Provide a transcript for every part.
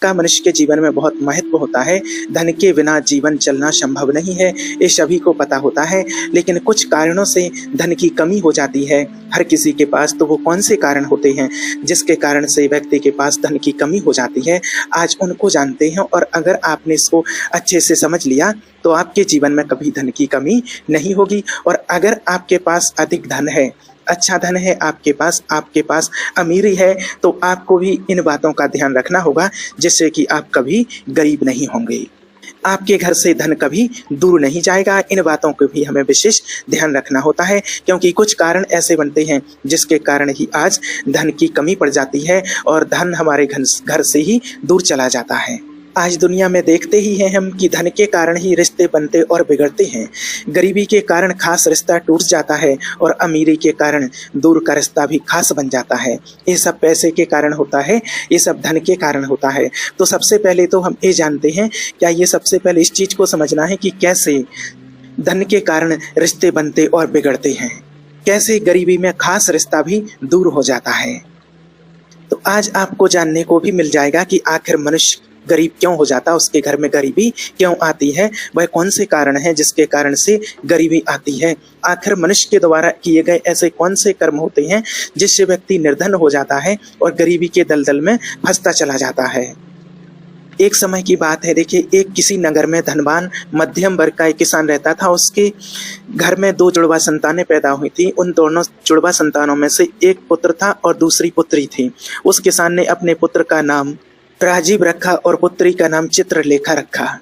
का मनुष्य के जीवन में बहुत महत्व होता है। धन के बिना जीवन चलना संभव नहीं है, ये सभी को पता होता है। लेकिन कुछ कारणों से धन की कमी हो जाती है हर किसी के पास। तो वो कौन से कारण होते हैं जिसके कारण से व्यक्ति के पास धन की कमी हो जाती है, आज उनको जानते हैं। और अगर आपने इसको अच्छे से समझ लिया तो आपके जीवन में कभी धन की कमी नहीं होगी। और अगर आपके पास अधिक धन है, अच्छा धन है आपके पास अमीरी है, तो आपको भी इन बातों का ध्यान रखना होगा जिससे कि आप कभी गरीब नहीं होंगे। आपके घर से धन कभी दूर नहीं जाएगा। इन बातों को भी हमें विशेष ध्यान रखना होता है, क्योंकि कुछ कारण ऐसे बनते हैं जिसके कारण ही आज धन की कमी पड़ जाती है और धन हमारे घर से ही दूर चला जाता है। आज दुनिया में देखते ही हैं हम कि धन के कारण ही रिश्ते बनते और बिगड़ते हैं। गरीबी के कारण खास रिश्ता टूट जाता है और अमीरी के कारण दूर का रिश्ता भी खास बन जाता है। ये सब पैसे के कारण होता है, ये सब धन के कारण होता है। तो सबसे पहले तो हम ये जानते हैं, क्या ये सबसे पहले इस चीज़ को समझना है कि कैसे धन के कारण रिश्ते बनते और बिगड़ते हैं, कैसे गरीबी में खास रिश्ता भी दूर हो जाता है। तो आज आपको जानने को भी मिल जाएगा कि आखिर मनुष्य गरीब क्यों हो जाता है, उसके घर में गरीबी क्यों आती है, वह कौन से कारण हैं जिसके कारण से गरीबी आती है। आखिर मनुष्य के द्वारा किए गए ऐसे कौन से कर्म होते हैं जिससे व्यक्ति निर्धन हो जाता है और गरीबी के दलदल में फंसता चला जाता है। एक समय की बात है, देखिए, एक किसी नगर में धनवान मध्यम वर्ग का एक किसान रहता था। उसके घर में 2 जुड़वा संतानें पैदा हुई थी। उन दोनों जुड़वा संतानों में से एक पुत्र था और दूसरी पुत्री थी। उस किसान ने अपने पुत्र का नाम राजीव रखा और पुत्री का नाम चित्रलेखा रखा।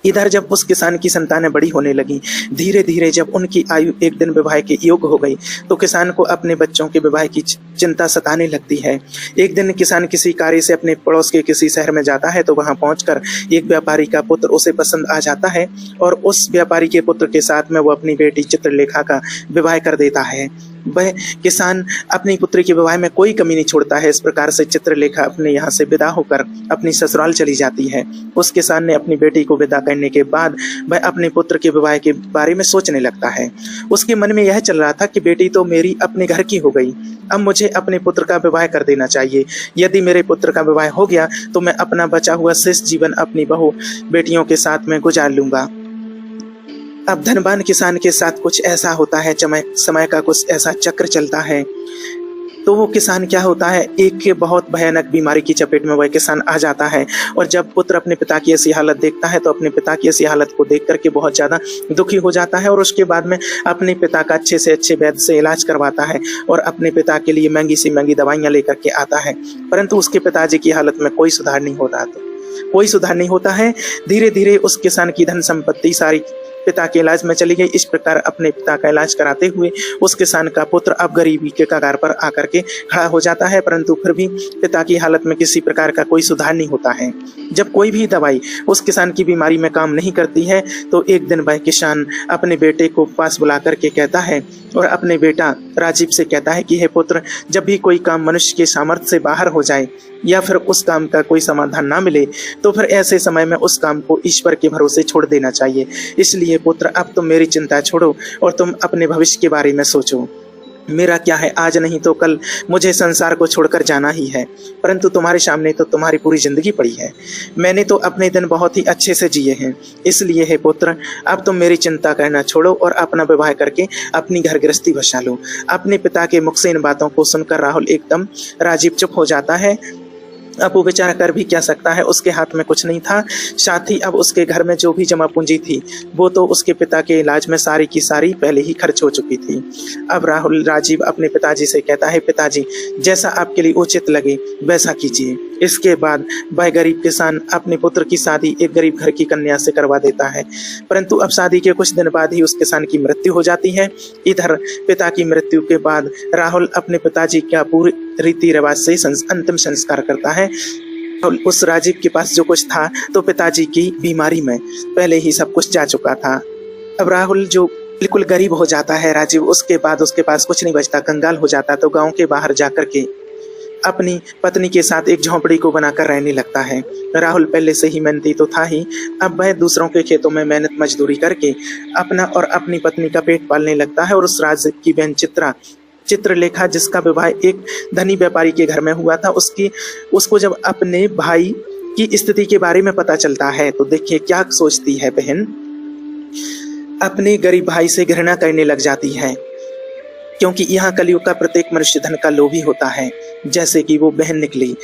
इधर जब उस किसान की संतानें बड़ी होने लगी, धीरे धीरे जब उनकी आयु एक दिन विवाह के योग्य हो गई, तो किसान को अपने बच्चों के विवाह की चिंता सताने लगती है। एक दिन किसान किसी कार्य से अपने पड़ोस के किसी शहर में जाता है, तो वहां पहुंचकर एक व्यापारी का पुत्र उसे पसंद आ जाता है और उस व्यापारी के पुत्र के साथ में वो अपनी बेटी चित्रलेखा का विवाह कर देता है। वह किसान अपनी पुत्री के विवाह में कोई कमी नहीं छोड़ता है। इस प्रकार से चित्रलेखा अपने यहाँ से विदा होकर अपनी ससुराल चली जाती है। उस किसान ने अपनी बेटी को विदा करने के बाद वह अपने पुत्र के विवाह के बारे में सोचने लगता है। उसके मन में यह चल रहा था कि बेटी तो मेरी अपने घर की हो गई, अब मुझे अपने पुत्र का विवाह कर देना चाहिए। यदि मेरे पुत्र का विवाह हो गया तो मैं अपना बचा हुआ शेष जीवन अपनी बहू बेटियों के साथ में गुजार लूंगा। अब धनवान किसान के साथ कुछ ऐसा होता है, समय का कुछ ऐसा चक्र चलता है। तो वो किसान क्या होता है, एक बहुत भयानक बीमारी की चपेट में वह किसान आ जाता है। और जब पुत्र अपने पिता की ऐसी हालत देखता है तो अपने पिता की ऐसी हालत को देख करके बहुत ज़्यादा दुखी हो जाता है और उसके बाद में अपने पिता का अच्छे से अच्छे वैद्य से इलाज करवाता है और अपने पिता के लिए महंगी से महंगी दवाइयाँ लेकर के आता है। परंतु उसके पिताजी की हालत में कोई सुधार नहीं होता है। धीरे धीरे उस किसान की धन संपत्ति सारी पिता के इलाज में चली गई। इस प्रकार अपने पिता का इलाज कराते हुए उस किसान का पुत्र अब गरीबी के कगार पर आकर के खड़ा हो जाता है, परंतु फिर भी पिता की हालत में किसी प्रकार का कोई सुधार नहीं होता है। जब कोई भी दवाई उस किसान की बीमारी में काम नहीं करती है तो एक दिन वह किसान अपने बेटे को पास बुला करके कहता है और अपने बेटा राजीव से कहता है कि हे पुत्र, जब भी कोई काम मनुष्य के सामर्थ्य से बाहर हो जाए या फिर उस काम का कोई समाधान ना मिले तो फिर ऐसे समय में उस काम को ईश्वर के भरोसे छोड़ देना चाहिए। इसलिए पुत्र, अब तुम मेरी चिंता छोड़ो और तुम अपने भविष्य के बारे में सोचो। मेरा क्या है, आज नहीं तो कल मुझे संसार को छोड़कर जाना ही है, परंतु तुम्हारे सामने तो तुम्हारी पूरी जिंदगी पड़ी है। मैंने तो अपने दिन बहुत ही अच्छे से जिए हैं, इसलिए हे पुत्र, अब तुम मेरी चिंता करना छोड़ो और अपना विवाह करके अपनी घर गृहस्थी बसा लो। अपने पिता के मुख से इन बातों को सुनकर राहुल एकदम राजीव चुप हो जाता है। अब वो बेचारा कर भी क्या सकता है, उसके हाथ में कुछ नहीं था। साथ ही अब उसके घर में जो भी जमा पूंजी थी वो तो उसके पिता के इलाज में सारी की सारी पहले ही खर्च हो चुकी थी। अब राजीव अपने पिताजी से कहता है, पिताजी, जैसा आपके लिए उचित लगे वैसा कीजिए। इसके बाद वह गरीब किसान अपने पुत्र की शादी एक गरीब घर की कन्या से करवा देता है, परंतु अब शादी के कुछ दिन बाद ही उस किसान की मृत्यु हो जाती है। इधर पिता की मृत्यु के बाद राहुल अपने पिताजी का पूरी रीति रिवाज से अंतिम संस्कार करता है। और उस राजीव के पास जो कुछ था तो पिताजी की बीमारी में पहले ही सब कुछ जा चुका था। अब राहुल जो बिल्कुल गरीब हो जाता है राजीव, उसके बाद उसके पास कुछ नहीं बचता, कंगाल हो जाता, तो गांव के बाहर जाकर के अपनी पत्नी के साथ एक झोंपड़ी को बनाकर रहने लगता है। राहुल पहले से ही मेहनती तो था ही, अब वह दूसरों के खेतों में मेहनत मजदूरी करके अपना और अपनी पत्नी का पेट पालने लगता है। और उस राजीव की बहन चित्रलेखा, जिसका विवाह एक धनी व्यापारी के घर में हुआ था, उसको जब अपने भाई की स्थिति के बारे में पता चलता है तो देखिए क्या सोचती है बहन। अपने गरीब भाई से घृणा करने लग जाती है, क्योंकि यहाँ कलयुग का प्रत्येक मनुष्य धन का लोभी होता है। जैसे कि वो बहन निकली,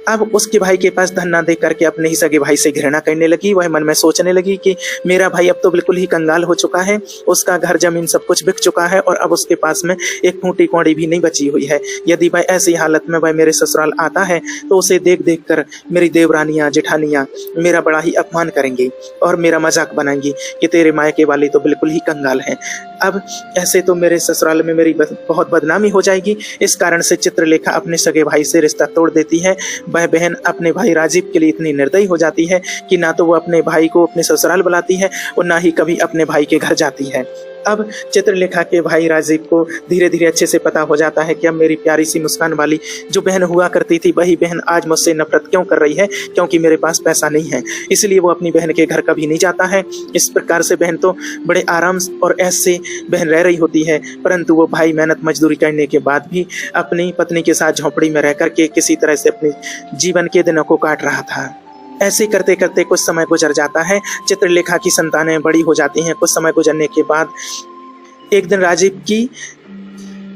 अब उसके भाई के पास धन ना देख करके अपने ही सगे भाई से घृणा करने लगी। वह मन में सोचने लगी कि मेरा भाई अब तो बिल्कुल ही कंगाल हो चुका है, उसका घर जमीन सब कुछ बिक चुका है और अब उसके पास में एक फूटी कौड़ी भी नहीं बची हुई है। यदि वह ऐसी हालत में वह मेरे ससुराल आता है तो उसे देख देख कर मेरी देवरानियाँ जेठानियाँ मेरा बड़ा ही अपमान करेंगी और मेरा मजाक बनाएंगी कि तेरे मायके वाले तो बिल्कुल ही कंगाल हैं। अब ऐसे तो मेरे ससुराल में मेरी बहुत बदनामी हो जाएगी। इस कारण से चित्रलेखा अपने सगे भाई से रिश्ता तोड़ देती है। वह बहन अपने भाई राजीव के लिए इतनी निर्दयी हो जाती है कि ना तो वो अपने भाई को अपने ससुराल बुलाती है और ना ही कभी अपने भाई के घर जाती है। अब चित्रलेखा के भाई राजीव को धीरे धीरे अच्छे से पता हो जाता है कि अब मेरी प्यारी सी मुस्कान वाली जो बहन हुआ करती थी वही बहन आज मुझसे नफरत क्यों कर रही है, क्योंकि मेरे पास पैसा नहीं है। इसलिए वो अपनी बहन के घर कभी नहीं जाता है। इस प्रकार से बहन तो बड़े आराम और ऐश से बहन रह रही होती है, परंतु वो भाई मेहनत मजदूरी करने के बाद भी अपनी पत्नी के साथ झोंपड़ी में रह करके किसी तरह से अपने जीवन के दिनों को काट रहा था। ऐसे करते करते कुछ समय गुजर जाता है। चित्रलेखा की संतानें बड़ी हो जाती हैं। कुछ समय गुजरने के बाद एक दिन राजीव की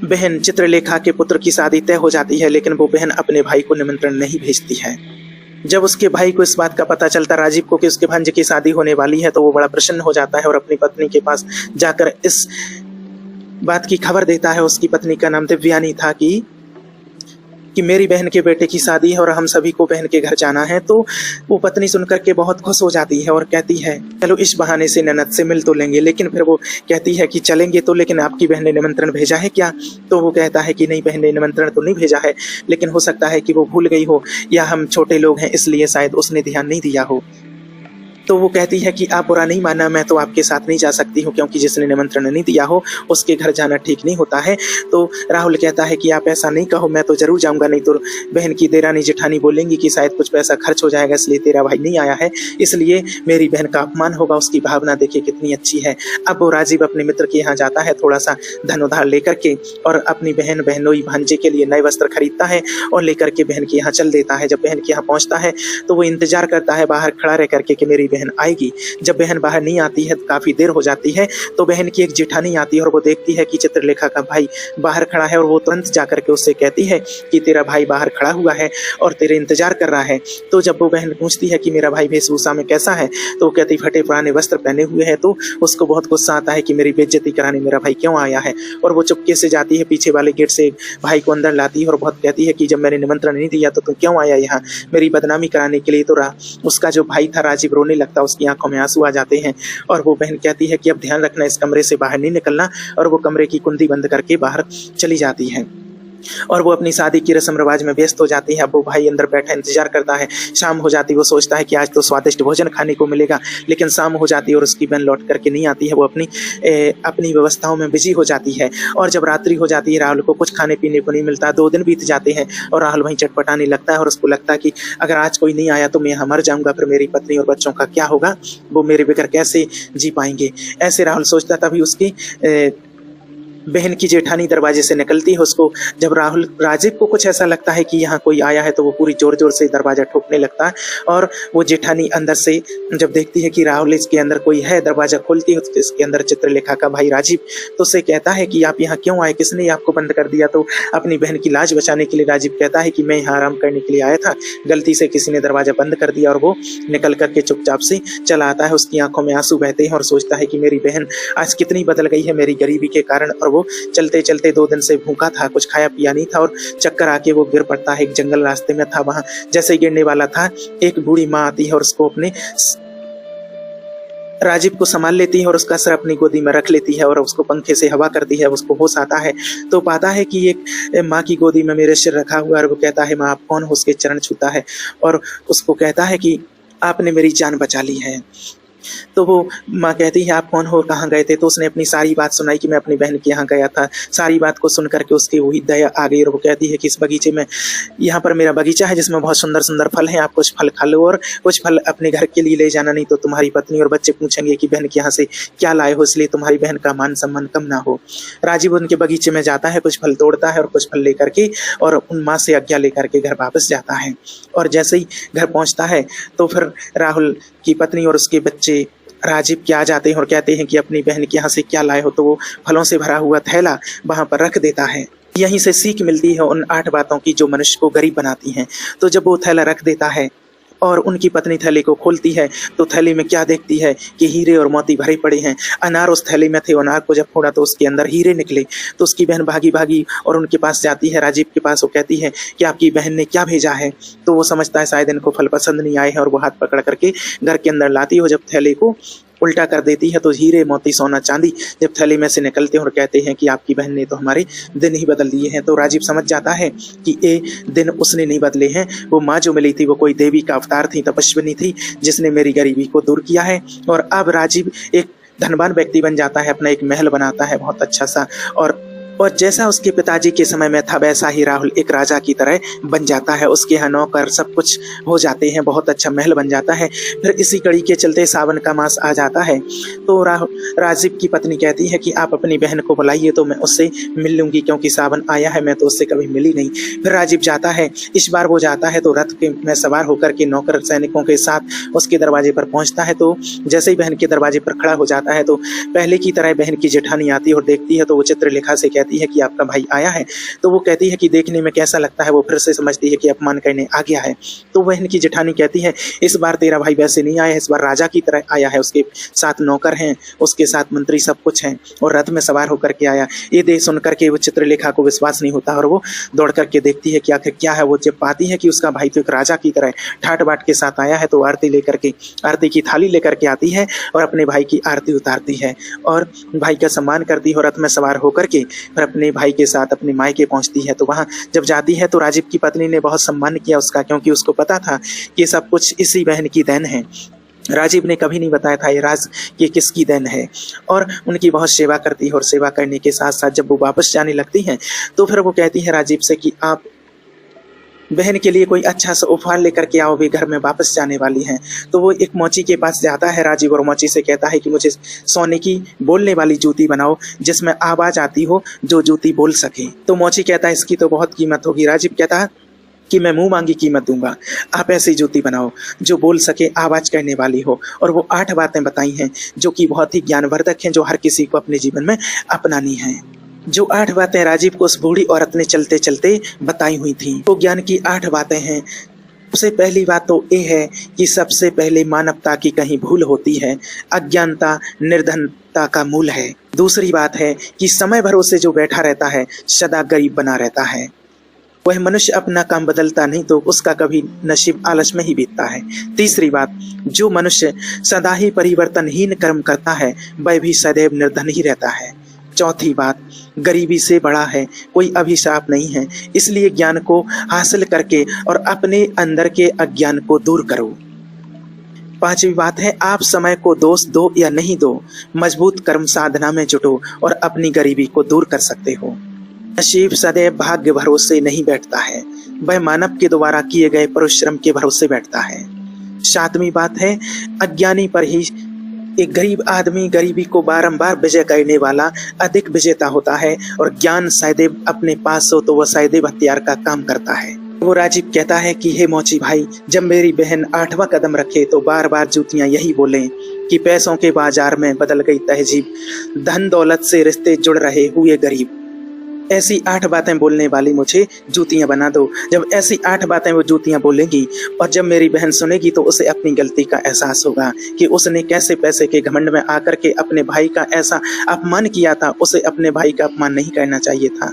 बहन चित्रलेखा के पुत्र की शादी तय हो जाती है, लेकिन वो बहन अपने भाई को निमंत्रण नहीं भेजती है। जब उसके भाई को इस बात का पता चलता राजीव को कि उसके भांजे की शादी होने वाली है तो वो बड़ा प्रसन्न हो जाता है और अपनी पत्नी के पास जाकर इस बात की खबर देता है। उसकी पत्नी का नाम दिव्यानी था कि मेरी बहन के बेटे की शादी है और हम सभी को बहन के घर जाना है। तो वो पत्नी सुनकर के बहुत खुश हो जाती है और कहती है चलो इस बहाने से ननद से मिल तो लेंगे। लेकिन फिर वो कहती है कि चलेंगे तो, लेकिन आपकी बहन ने निमंत्रण भेजा है क्या? तो वो कहता है कि नहीं, बहन ने निमंत्रण तो नहीं भेजा है, लेकिन हो सकता है कि वो भूल गई हो या हम छोटे लोग हैं इसलिए शायद उसने ध्यान नहीं दिया हो। तो वो कहती है कि आप बुरा नहीं माना, मैं तो आपके साथ नहीं जा सकती हूँ, क्योंकि जिसने निमंत्रण नहीं दिया हो उसके घर जाना ठीक नहीं होता है। तो राहुल कहता है कि आप ऐसा नहीं कहो, मैं तो जरूर जाऊंगा, नहीं तो बहन की देरानी जेठानी बोलेंगी कि शायद कुछ पैसा खर्च हो जाएगा इसलिए तेरा भाई नहीं आया है, इसलिए मेरी बहन का अपमान होगा। उसकी भावना देखिए कितनी अच्छी है। अब वो राजीव अपने मित्र के यहाँ जाता है थोड़ा सा धन उधार लेकर के और अपनी बहन बहनोई भांजे के लिए नए वस्त्र खरीदता है और लेकर के बहन के यहाँ चल देता है। जब बहन के यहाँ पहुँचता है तो वो इंतजार करता है बाहर खड़ा रह करके कि मेरी बहन आएगी। जब बहन बाहर नहीं आती है, काफी देर हो जाती है, तो बहन की एक जेठानी आती है और वो देखती है कि चित्रलेखा का भाई बाहर खड़ा है और वो तुरंत जाकर के उससे कहती है कि तेरा भाई बाहर खड़ा हुआ है और तेरे इंतजार कर रहा है। तो जब वो बहन पूछती है कि मेरा भाई वेशभूषा में कैसा है, तो वो कहती फटे पुराने वस्त्र पहने हुए है। तो उसको बहुत गुस्सा आता है कि मेरी बेइज्जती कराने मेरा भाई क्यों आया है, और वो चुपके से जाती है पीछे वाले गेट से भाई को अंदर लाती है और बहुत कहती है कि जब मैंने निमंत्रण नहीं दिया तो तुम क्यों आया यहाँ मेरी बदनामी कराने के लिए। तो उसका जो भाई था राजीव रोने लगता, उसकी आंखों में आंसू आ जाते हैं और वो बहन कहती है कि अब ध्यान रखना, इस कमरे से बाहर नहीं निकलना, और वो कमरे की कुंडी बंद करके बाहर चली जाती है और वो अपनी शादी की रस्म रिवाज में व्यस्त हो जाती है। अब वो भाई अंदर बैठा इंतजार करता है। शाम हो जाती, वो सोचता है कि आज तो स्वादिष्ट भोजन खाने को मिलेगा, लेकिन शाम हो जाती है और उसकी बहन लौट करके नहीं आती है। वो अपनी व्यवस्थाओं में बिजी हो जाती है और जब रात्रि हो जाती है राहुल को कुछ खाने पीने को नहीं मिलता। 2 दिन बीत जाते हैं और राहुल वहीं चटपटाने लगता है और उसको लगता है कि अगर आज कोई नहीं आया तो मैं यहाँ मर जाऊंगा, फिर मेरी पत्नी और बच्चों का क्या होगा, वो मेरे बगैर कैसे जी पाएंगे। ऐसे राहुल सोचता, तभी उसकी बहन की जेठानी दरवाजे से निकलती है। उसको जब राजीव को कुछ ऐसा लगता है कि यहाँ कोई आया है तो वो पूरी जोर जोर से दरवाजा ठोकने लगता है और वो जेठानी अंदर से जब देखती है कि राहुल इसके अंदर कोई है, दरवाजा खोलती है, इसके अंदर चित्रलेखा का भाई राजीव। तो उसे कहता है कि आप यहाँ क्यों आए, किसने आपको बंद कर दिया। तो अपनी बहन की लाज बचाने के लिए राजीव कहता है कि मैं यहाँ आराम करने के लिए आया था, गलती से किसी ने दरवाजा बंद कर दिया, और वो निकल करके चुपचाप से चला आता है। उसकी आंखों में आंसू बहते हैं और सोचता है कि मेरी बहन आज कितनी बदल गई है मेरी गरीबी के कारण। और वो चलते चलते 2 दिन से भूखा था, कुछ खाया पिया नहीं था और चक्कर आके वो गिर पड़ता है। एक जंगल रास्ते में था, वहां जैसे गिरने वाला था एक बूढ़ी माँ आती है और उसको अपने राजीव को संभाल लेती है और उसका सर अपनी गोदी में रख लेती है और उसको पंखे से हवा करती है। उसको होश आता है तो पाता है कि एक माँ की गोदी में मेरे सिर रखा हुआ है और वो कहता है माँ आप कौन हो, उसके चरण छूता है और उसको कहता है कि आपने मेरी जान बचा ली है। तो वो माँ कहती है आप कौन हो, कहाँ गए थे? तो उसने अपनी सारी बात सुनाई कि मैं अपनी बहन के यहाँ गया था। सारी बात को सुन करके उसकी वही दया आ गई और वो कहती है कि इस बगीचे में, यहाँ पर मेरा बगीचा है जिसमें बहुत सुंदर सुंदर फल हैं, आप कुछ फल खा लो और कुछ फल अपने घर के लिए ले जाना, नहीं तो तुम्हारी पत्नी और बच्चे पूछेंगे कि बहन के यहाँ से क्या लाए हो, इसलिए तुम्हारी बहन का मान सम्मान कम ना हो। राजीव उनके बगीचे में जाता है, कुछ फल तोड़ता है और कुछ फल लेकर के और उन माँ से आज्ञा लेकर के घर वापस जाता है। और जैसे ही घर पहुँचता है तो फिर राहुल की पत्नी और उसके बच्चे राजीव के आ जाते हैं और कहते हैं कि अपनी बहन के यहाँ से क्या लाए हो? तो वो फलों से भरा हुआ थैला वहाँ पर रख देता है। यहीं से सीख मिलती है उन 8 बातों की जो मनुष्य को गरीब बनाती हैं। तो जब वो थैला रख देता है और उनकी पत्नी थैले को खोलती है तो थैले में क्या देखती है कि हीरे और मोती भरे पड़े हैं। अनार उस थैले में थे, अनार को जब फोड़ा तो उसके अंदर हीरे निकले। तो उसकी बहन भागी भागी और उनके पास जाती है, राजीव के पास। वो कहती है कि आपकी बहन ने क्या भेजा है? तो वो समझता है शायद इनको फल पसंद नहीं आए हैं और वो हाथ पकड़ करके घर के अंदर लाती हो। जब थैले को उल्टा कर देती है तो हीरे मोती सोना चांदी जब थैले में से निकलते हैं और कहते हैं कि आपकी बहन ने तो हमारे दिन ही बदल दिए हैं। तो राजीव समझ जाता है कि ये दिन उसने नहीं बदले हैं, वो माँ जो मिली थी वो कोई देवी का अवतार थी, तपस्विनी थी, जिसने मेरी गरीबी को दूर किया है। और अब राजीव एक धनवान व्यक्ति बन जाता है, अपना एक महल बनाता है बहुत अच्छा सा। और जैसा उसके पिताजी के समय में था वैसा ही राहुल एक राजा की तरह बन जाता है। उसके यहाँ नौकर सब कुछ हो जाते हैं, बहुत अच्छा महल बन जाता है। फिर इसी कड़ी के चलते सावन का मास आ जाता है तो राजीव की पत्नी कहती है कि आप अपनी बहन को बुलाइए तो मैं उससे मिल लूंगी, क्योंकि सावन आया है, मैं तो उससे कभी मिली नहीं। फिर राजीव जाता है। इस बार वो जाता है तो रथ में सवार होकर के नौकर सैनिकों के साथ उसके दरवाजे पर पहुंचता है। तो जैसे ही बहन के दरवाजे पर खड़ा हो जाता है तो पहले की तरह बहन की जेठानी आती है और देखती है तो वो चित्रलेखा से कहती है कि आपका भाई आया है। तो वो कहती है कि देखने में कैसा लगता है? वो फिर से समझती है कि अपमान करने आ गया है। तो बहन की जेठानी कहती है इस बार तेरा भाई वैसे नहीं आया है, इस बार राजा की तरह आया है, उसके साथ नौकर हैं, उसके साथ मंत्री सब कुछ हैं और रथ में सवार होकर के आया। ये देख सुन करके वो चित्रलेखा को विश्वास नहीं होता और वो दौड़ करके देखती है कि आखिर क्या है। वो जब पाती है कि उसका भाई तो एक राजा की तरह ठाट बाट के साथ आया है तो आरती की थाली लेकर के आती है और अपने भाई की आरती उतारती है और भाई का सम्मान करती है और रथ में सवार होकर के फिर अपने भाई के साथ अपने मायके पहुंचती है। तो वहां जब जाती है तो राजीव की पत्नी ने बहुत सम्मान किया उसका, क्योंकि उसको पता था कि सब कुछ इसी बहन की देन है। राजीव ने कभी नहीं बताया था ये राज ये किसकी देन है। और उनकी बहुत सेवा करती है और सेवा करने के साथ साथ जब वो वापस जाने लगती हैं तो फिर वो कहती है राजीव से कि आप बहन के लिए कोई अच्छा सा उपहार लेकर के आओ, भी घर में वापस जाने वाली हैं। तो वो एक मोची के पास जाता है राजीव और मोची से कहता है कि मुझे सोने की बोलने वाली जूती बनाओ जिसमें आवाज आती हो, जो जूती बोल सके। तो मोची कहता है इसकी तो बहुत कीमत होगी। राजीव कहता है कि मैं मुंह मांगी कीमत दूंगा, आप ऐसी जूती बनाओ जो बोल सके, आवाज करने वाली हो। और वो 8 बातें बताई हैं जो कि बहुत ही ज्ञानवर्धक हैं, जो हर किसी को अपने जीवन में अपनानी है। जो 8 बातें राजीव को उस बूढ़ी औरत ने चलते चलते बताई हुई थी, वो ज्ञान की 8 बातें हैं। सबसे पहली बात तो ये है कि सबसे पहले मानवता की कहीं भूल होती है, अज्ञानता निर्धनता का मूल है। दूसरी बात है कि समय भरोसे जो बैठा रहता है सदा गरीब बना रहता है। वह मनुष्य अपना काम बदलता नहीं तो उसका कभी नसीब आलस में ही बीतता है। तीसरी बात, जो मनुष्य सदा ही परिवर्तनहीन कर्म करता है वह भी सदैव निर्धन ही रहता है। चौथी बात, गरीबी से बड़ा है कोई अभिशाप नहीं है, इसलिए ज्ञान को हासिल करके और अपने अंदर के अज्ञान को दूर करो। पांचवी बात है, आप समय को दोष दो या नहीं दो, मजबूत कर्म साधना में जुटो और अपनी गरीबी को दूर कर सकते हो। नसीब सदैव भाग्य भरोसे नहीं बैठता है, वह मानव के द्वारा किए गए परिश्रम के भरोसे बैठता है। 7वीं बात है, अज्ञानी पर ही एक गरीब आदमी गरीबी को बारंबार विजय करने वाला अधिक विजेता होता है और ज्ञान सदैव अपने पास हो तो वह सदैव हथियार का काम करता है। वो राजीव कहता है कि हे मोची भाई, जब मेरी बहन 8वां कदम रखे तो बार बार जूतियां यही बोलें कि पैसों के बाजार में बदल गई तहजीब, धन दौलत से रिश्ते जुड़ रहे हुए गरीब। ऐसी 8 बातें बोलने वाली मुझे जूतियां बना दो। जब ऐसी 8 बातें वो जूतियां बोलेंगी और जब मेरी बहन सुनेगी तो उसे अपनी गलती का एहसास होगा कि उसने कैसे पैसे के घमंड में आकर के अपने भाई का ऐसा अपमान किया था। उसे अपने भाई का अपमान नहीं करना चाहिए था।